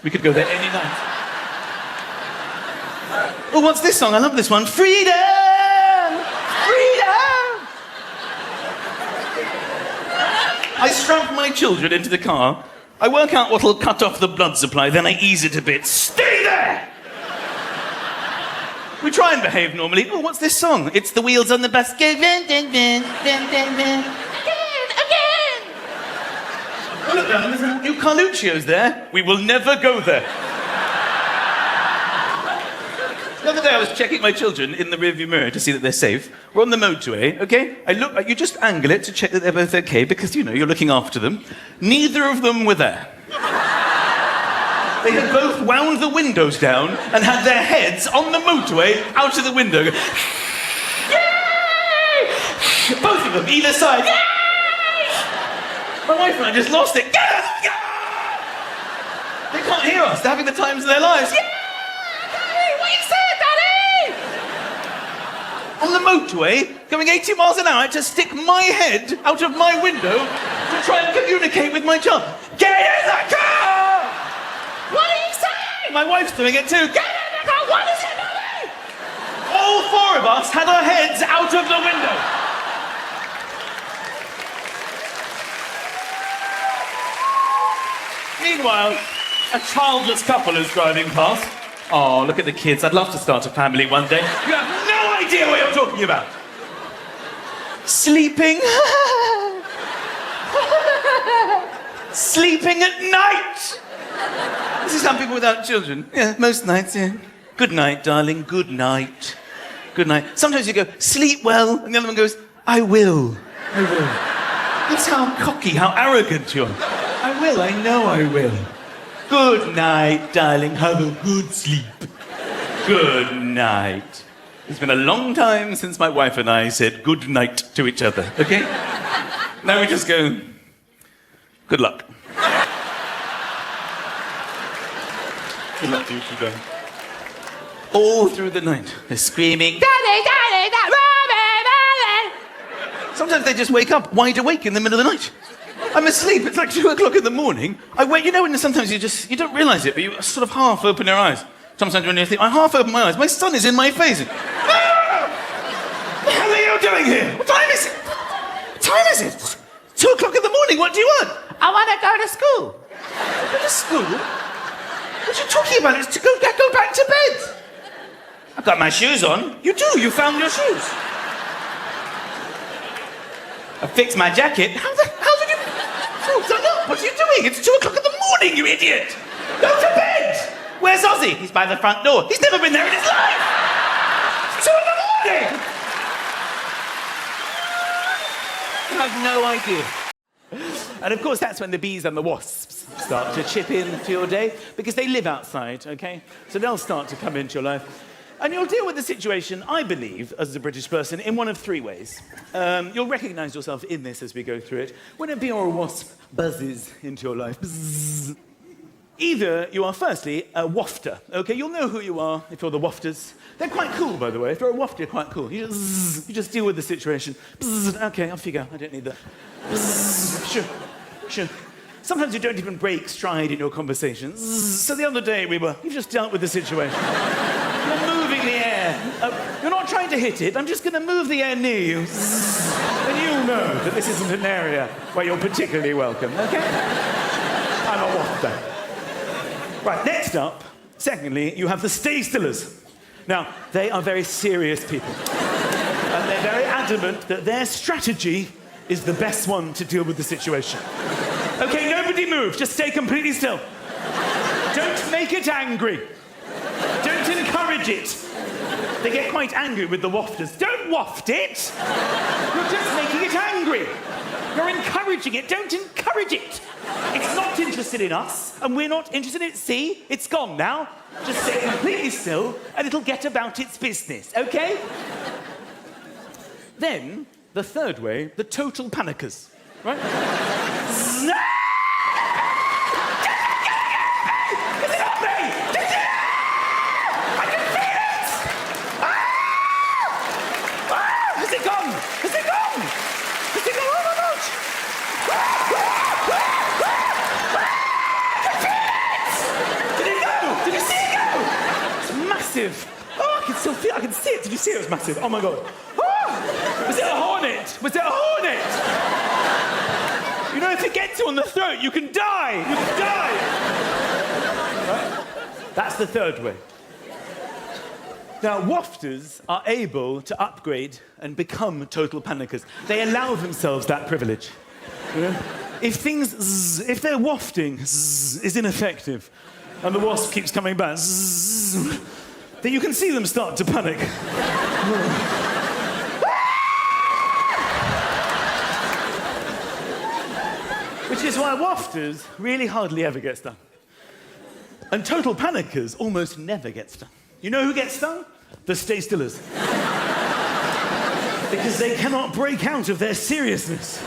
Oh, what's this song? I love this one. Freedom! Freedom! I strap my children into the car. I work out what'll cut off the blood supply, then I ease it a bit. Stay there! We try and behave normally. Oh, what's this song? It's The Wheels on the Bus. Again. Oh, look, there's a new Carluccio's there. We will never go there. The other day I was checking my children in the rearview mirror to see that they're safe. We're on the motorway, okay? You just angle it to check that they're both okay because, you know, you're looking after them. Neither of them were there. They had both wound the windows down and had their heads on the motorway out of the window. Yay! Both of them, either side. Yay! My wife and I just lost it. They can't hear us. They're having the times of their lives. Yay! What you said, Daddy? On the motorway, going 80 miles an hour, I had to stick my head out of my window to try and communicate with my child. Get in the car! What are you saying? My wife's doing it too. Get in the car! What is it doing? All 4 of us had our heads out of the window. Meanwhile, a childless couple is driving past. Oh, look at the kids. I'd love to start a family one day. You have no idea what you're talking about. Sleeping. Sleeping at night. This is some people without children. Yeah, most nights, yeah. Good night, darling. Good night. Good night. Sometimes you go, sleep well, and the other one goes, I will. I will. That's how cocky, how arrogant you are. I will, I know I will. Good night, darling. Have a good sleep. Good night. It's been a long time since my wife and I said good night to each other, okay? Now we just go, good luck. Good luck to you today. All through the night, they're screaming, Daddy, Daddy, Daddy, Mommy, Mommy. Sometimes they just wake up wide awake in the middle of the night. I'm asleep, it's like 2 o'clock in the morning. I wake, you know, when sometimes you don't realise it, but you sort of half open your eyes. Sometimes when you're asleep, I half open my eyes, my son is in my face. What the hell are you doing here? What time is it? What time is it? 2 o'clock in the morning, what do you want? I want to go to school. Go to school? What are you talking about? It's to go back to bed. I've got my shoes on. You do, you found your shoes. I fixed my jacket. How did you... Oh, done up. What are you doing? It's 2 o'clock in the morning, you idiot. Go to bed. Where's Ozzy? He's by the front door. He's never been there in his life. It's 2 in the morning. You have no idea. And of course, that's when the bees and the wasps start to chip in to your day, because they live outside, okay? So they'll start to come into your life. And you'll deal with the situation, I believe, as a British person, in one of 3 ways. You'll recognise yourself in this as we go through it. When a bee or a wasp buzzes into your life, buzz, either you are, firstly, a wafter, okay? You'll know who you are if you're the wafters. They're quite cool, by the way. If you're a wafter, you're quite cool. You just deal with the situation. Buzz, okay, I'll figure. I don't need that. Buzz, sure. Sometimes you don't even break stride in your conversations. So the other day you just dealt with the situation. You're moving the air. You're not trying to hit it. I'm just going to move the air near you. And you'll know that this isn't an area where you're particularly welcome, okay? I'm a wafter. Right, next up, secondly, you have the stay-stillers. Now, they are very serious people. And they're very adamant that their strategy is the best one to deal with the situation. Okay, nobody move. Just stay completely still. Don't make it angry. Don't encourage it. They get quite angry with the wafters. Don't waft it. You're just making it angry. You're encouraging it. Don't encourage it. It's not interested in us, and we're not interested in it. See? It's gone now. Just stay completely still, and it'll get about its business, okay? Then, the third way, the total panickers, right? Is it on me? I can feel it! Has it gone? Has it gone? Has it gone? Oh my God! I can feel it! Did it go? Did you see it go? It's massive. Oh, I can still feel it. I can see it. Did you see it? It was massive. Oh my God. Was it a hornet? Was it a hornet? You know, if it gets you on the throat, you can die. You can die. Right? That's the third way. Now, wafters are able to upgrade and become total panickers. They allow themselves that privilege. You know? If their wafting is ineffective and the wasp keeps coming back, then you can see them start to panic. Which is why wafters really hardly ever get stung. And total panickers almost never get stung. You know who gets stung? The stay-stillers. Because they cannot break out of their seriousness.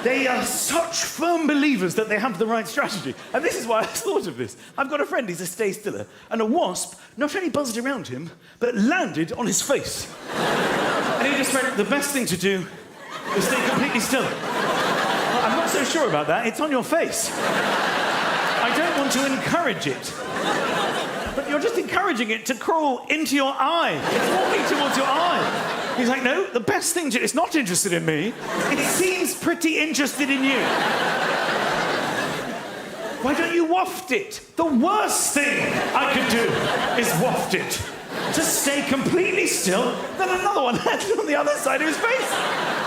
They are such firm believers that they have the right strategy. And this is why I thought of this. I've got a friend, he's a stay-stiller, and a wasp not only buzzed around him, but landed on his face. And he just went, the best thing to do is stay completely still. I'm not so sure about that. It's on your face. I don't want to encourage it. But you're just encouraging it to crawl into your eye. It's walking towards your eye. He's like, no, the best thing to... It's not interested in me. It seems pretty interested in you. Why don't you waft it? The worst thing I could do is waft it. Just stay completely still, then another one landed on the other side of his face.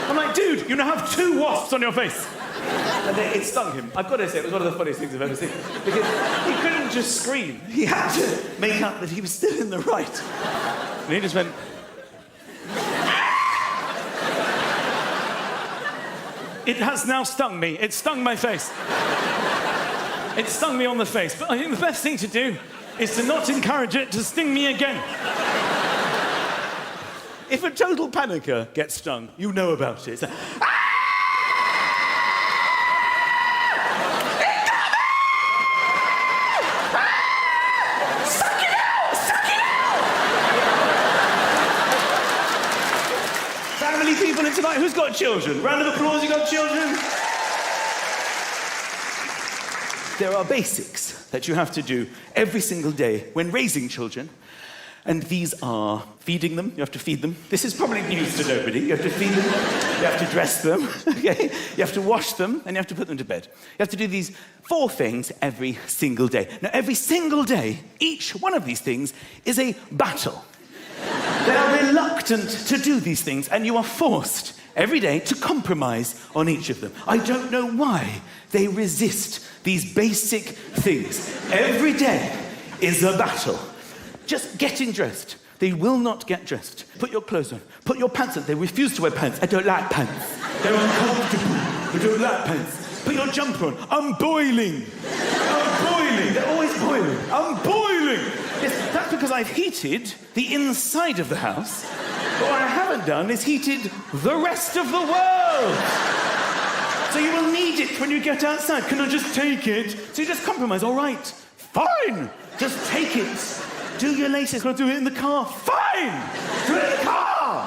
I'm like, dude, you now have 2 wasps on your face. And then it stung him. I've got to say, it was one of the funniest things I've ever seen. Because he couldn't just scream. He had to make up that he was still in the right. And he just went... It has now stung me. It stung my face. It stung me on the face. But I think the best thing to do is to not encourage it to sting me again. If a total panicker gets stung, you know about it. It's like, family people in tonight, who's got children? Round of applause, you got children? There are basics that you have to do every single day when raising children. And these are feeding them. You have to feed them. This is probably news to nobody. You have to feed them. You have to dress them. Okay? You have to wash them, and you have to put them to bed. You have to do these 4 things every single day. Now, every single day, each one of these things is a battle. They are reluctant to do these things, and you are forced every day to compromise on each of them. I don't know why they resist these basic things. Every day is a battle. Just getting dressed. They will not get dressed. Put your clothes on. Put your pants on. They refuse to wear pants. I don't like pants. They're uncomfortable. I don't like pants. Put your jumper on. I'm boiling. I'm boiling. They're always boiling. I'm boiling. Yes, that's because I've heated the inside of the house. But what I haven't done is heated the rest of the world. So you will need it when you get outside. Can I just take it? So you just compromise. All right. Fine. Just take it. Do your latest. Can I do it in the car? Fine! Do it in the car!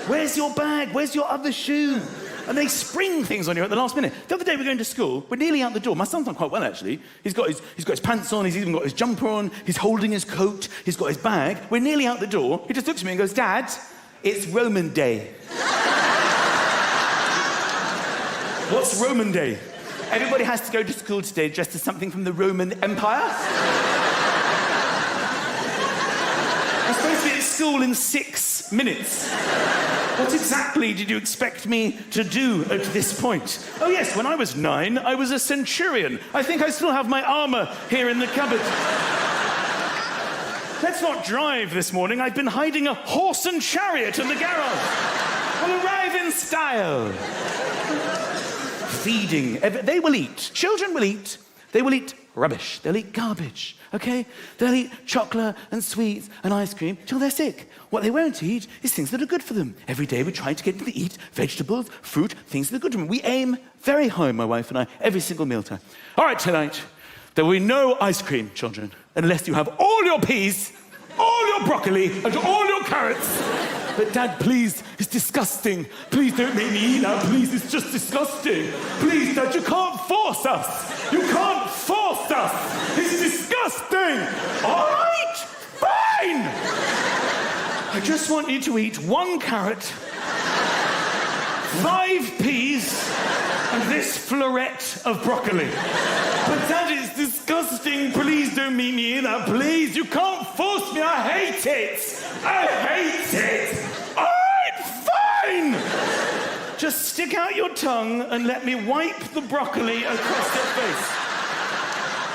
Where's your bag? Where's your other shoe? And they spring things on you at the last minute. The other day we were going to school. We're nearly out the door. My son's done quite well, actually. He's got his pants on. He's even got his jumper on. He's holding his coat. He's got his bag. We're nearly out the door. He just looks at me and goes, Dad, it's Roman Day. What's Roman Day? Everybody has to go to school today dressed as something from the Roman Empire. I'm supposed to be at school in 6 minutes. What exactly did you expect me to do at this point? Oh yes, when I was 9, I was a centurion. I think I still have my armour here in the cupboard. Let's not drive this morning. I've been hiding a horse and chariot in the garage. We'll arrive in style. Feeding. They will eat. Children will eat. They will eat rubbish. They'll eat garbage, okay? They'll eat chocolate and sweets and ice cream till they're sick. What they won't eat is things that are good for them. Every day we try to get them to eat vegetables, fruit, things that are good for them. We aim very high, my wife and I, every single mealtime. All right, tonight, there will be no ice cream, children, unless you have all your peas, all your broccoli, and all your carrots. But Dad, please, it's disgusting. Please don't make me eat that. Please, it's just disgusting. Please, Dad, you can't force us. You can't force us. It's disgusting. All right, fine. I just want you to eat 1 carrot, 5 peas, and this floret of broccoli. But Dad, it's disgusting. Please don't make me eat that. Please, you can't force me. I hate it. I hate it. All right, fine. Just stick out your tongue and let me wipe the broccoli across your face.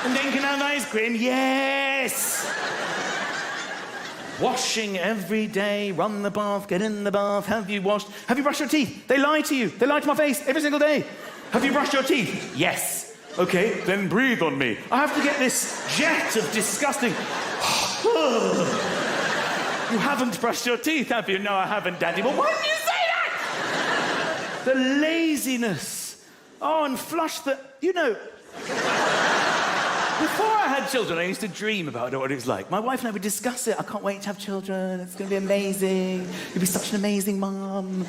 And then can I have ice cream? Yes. Washing every day, run the bath, get in the bath. Have you washed? Have you brushed your teeth? They lie to you. They lie to my face every single day. Have you brushed your teeth? Yes. Okay, then breathe on me. I have to get this jet of disgusting... You haven't brushed your teeth, have you? No, I haven't, Daddy. Well, why didn't you say that? The laziness. Oh, and flush the... You know... Before I had children, I used to dream about what it was like. My wife and I would discuss it. I can't wait to have children. It's going to be amazing. You'll be such an amazing mum.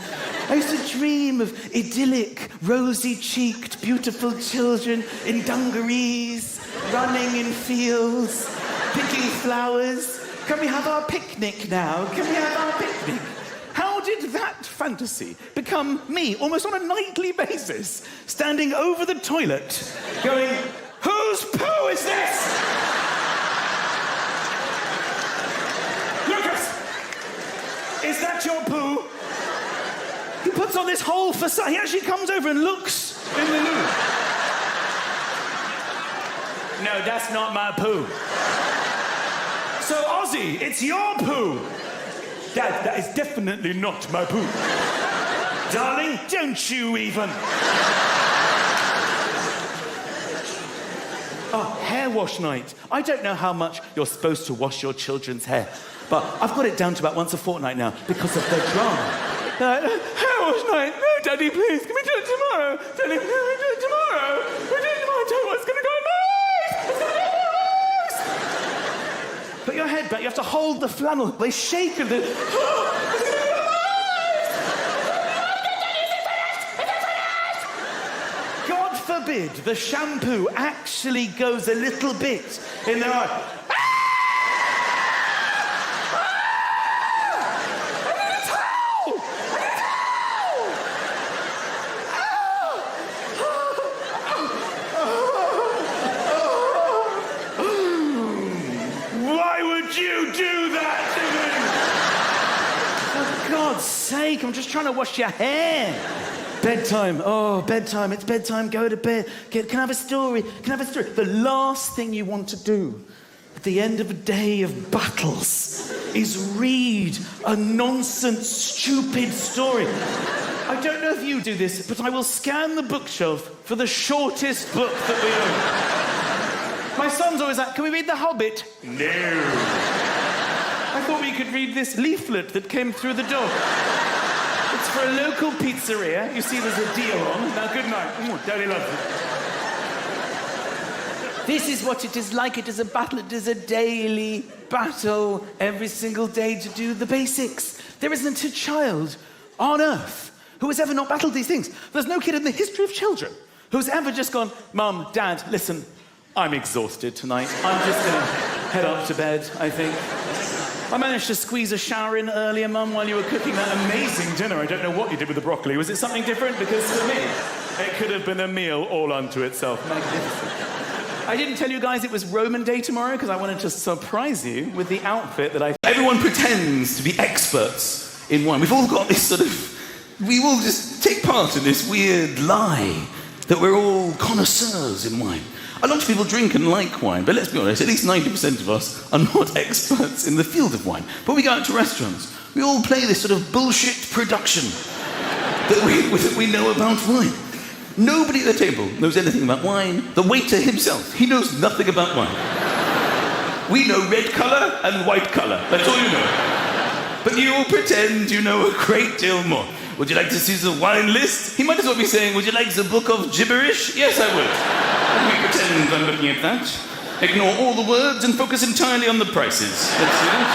I used to dream of idyllic, rosy-cheeked, beautiful children in dungarees, running in fields, picking flowers. Can we have our picnic now? Can we have our picnic? How did that fantasy become me, almost on a nightly basis, standing over the toilet, going... Whose poo is this? Lucas! Is that your poo? He puts on this whole facade. He actually comes over and looks in the loo. No, that's not my poo. So, Ozzy, it's your poo. Dad, that is definitely not my poo. Darling, don't you even. Oh, hair wash night. I don't know how much you're supposed to wash your children's hair, But I've got it down to about once a fortnight now because of the drama. How was night? No, Daddy, please, can we do it tomorrow? Daddy, can we do it tomorrow? We do it tomorrow. Tell you what, it's going to go nice. It's going to go nice. Put your head back. You have to hold the flannel. They shake and they... God forbid the shampoo actually goes a little bit in their eye. Sake, I'm just trying to wash your hair. Bedtime. Oh, bedtime. It's bedtime. Go to bed. Can I have a story? Can I have a story? The last thing you want to do at the end of a day of battles is read a nonsense, stupid story. I don't know if you do this, but I will scan the bookshelf for the shortest book that we own. My son's always like, can we read The Hobbit? No. I thought we could read this leaflet that came through the door. It's for a local pizzeria. You see there's a deal on. Now, good night. Daddy loves it. This is what it is like. It is a battle. It is a daily battle every single day to do the basics. There isn't a child on earth who has ever not battled these things. There's no kid in the history of children who's ever just gone, Mum, Dad, listen, I'm exhausted tonight. I'm just going to head up to bed, I think. I managed to squeeze a shower in earlier, Mum, while you were cooking that amazing dinner. I don't know what you did with the broccoli. Was it something different? Because for me, it could have been a meal all unto itself. Magnificent. I didn't tell you guys it was Roman Day tomorrow because I wanted to surprise you with the outfit that I... Everyone pretends to be experts in wine. We've all got this sort of... We all just take part in this weird lie that we're all connoisseurs in wine. A lot of people drink and like wine, but let's be honest, at least 90% of us are not experts in the field of wine. But we go out to restaurants, we all play this sort of bullshit production that we know about wine. Nobody at the table knows anything about wine. The waiter himself, he knows nothing about wine. We know red colour and white colour, that's all you know. But you all pretend you know a great deal more. Would you like to see the wine list? He might as well be saying, would you like the book of gibberish? Yes, I would. Let me pretend I'm looking at that. Ignore all the words and focus entirely on the prices. Let's see that.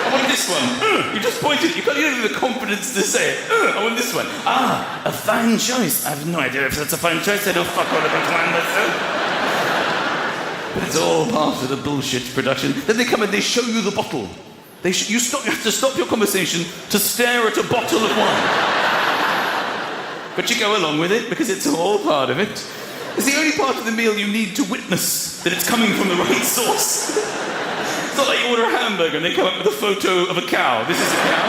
I want this one. You just pointed. You don't have the confidence to say it. I want this one. Ah, a fine choice. I have no idea if that's a fine choice. I don't fuck all about wine myself. But it's all part of the bullshit production. Then they come and they show you the bottle. You have to stop your conversation to stare at a bottle of wine. But you go along with it because it's all part of it. It's the only part of the meal you need to witness that it's coming from the right source. It's not like you order a hamburger and they come up with a photo of a cow. This is a cow.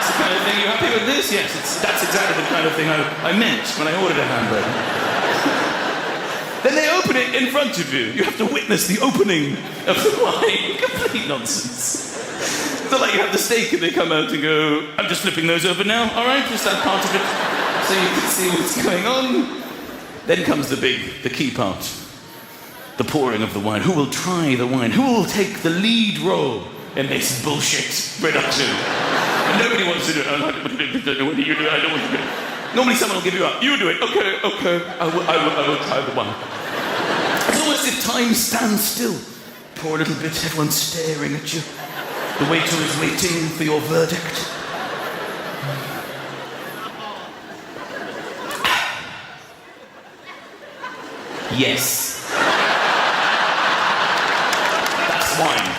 It's the kind of thing, you happy with this? Yes, that's exactly the kind of thing I meant when I ordered a hamburger. Then they open it in front of you. You have to witness the opening of the wine. Complete nonsense. It's not like you have the steak and they come out and go, I'm just flipping those over now, all right? Just that part of it. So you can see what's going on. Then comes the key part. The pouring of the wine. Who will try the wine? Who will take the lead role in this bullshit production? And nobody wants to do it. I don't want to do it. I don't want to do it. Normally someone will give you up. You do it. Okay. I will try the wine. It's almost as if time stands still. Pour a little bit, everyone's staring at you. The waiter is waiting for your verdict. Yes. That's wine.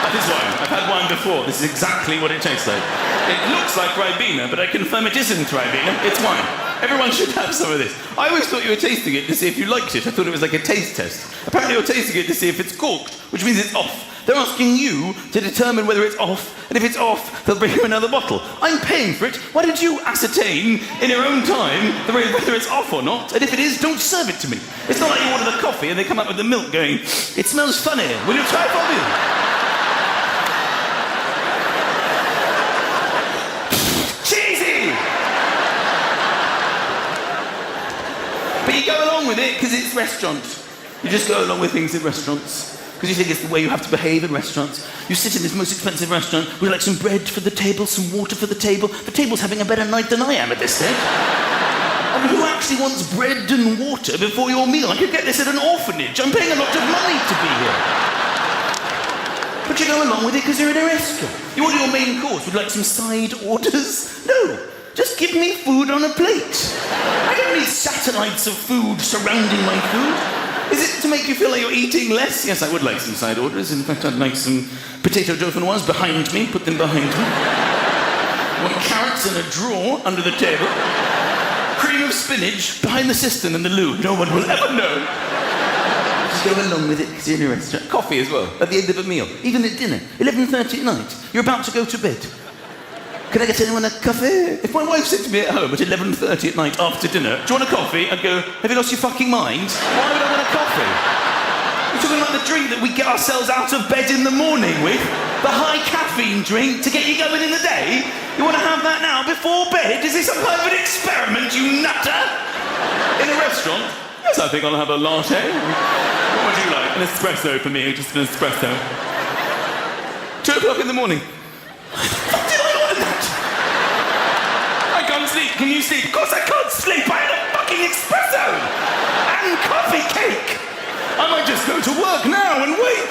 That is wine. I've had wine before. This is exactly what it tastes like. It looks like Ribena, but I confirm it isn't Ribena. It's wine. Everyone should have some of this. I always thought you were tasting it to see if you liked it. I thought it was like a taste test. Apparently you're tasting it to see if it's corked, which means it's off. They're asking you to determine whether it's off, and if it's off, they'll bring you another bottle. I'm paying for it. Why don't you ascertain in your own time whether it's off or not? And if it is, don't serve it to me. It's not like you order the coffee and they come up with the milk going, it smells funny. Will you try it for me? Cheesy! But you go along with it because it's restaurants. You just go along with things in restaurants. because you think it's the way you have to behave in restaurants. You sit in this most expensive restaurant, would you like some bread for the table, some water for the table? The table's having a better night than I am at this stage. I mean, who actually wants bread and water before your meal? I could get this at an orphanage. I'm paying a lot of money to be here. But you go along with it because you're in a restaurant. You order your main course. Would you like some side orders? No. Just give me food on a plate. I don't need satellites of food surrounding my food. Is it to make you feel like you're eating less? Yes, I would like some side orders. In fact, I'd like some potato dauphinoise behind me. Put them behind me. I want carrots in a drawer under the table. Cream of spinach behind the cistern and the loo. No one will ever know. Just go along with it because you're in a restaurant. Coffee as well, at the end of a meal. Even at dinner, 11:30 at night. You're about to go to bed. Can I get anyone a coffee? If my wife said to me at home at 11:30 at night after dinner, do you want a coffee? I'd go, have you lost your fucking mind? Why would I want a coffee? You're talking about the drink that we get ourselves out of bed in the morning with? The high caffeine drink to get you going in the day? You want to have that now before bed? Is this some kind of an experiment, you nutter? In a restaurant? Yes, I think I'll have a latte. What would you like? An espresso for me, just an espresso. 2 o'clock in the morning. I can't sleep. Can you sleep? Of course I can't sleep. I had a fucking espresso and coffee cake. I might just go to work now and wait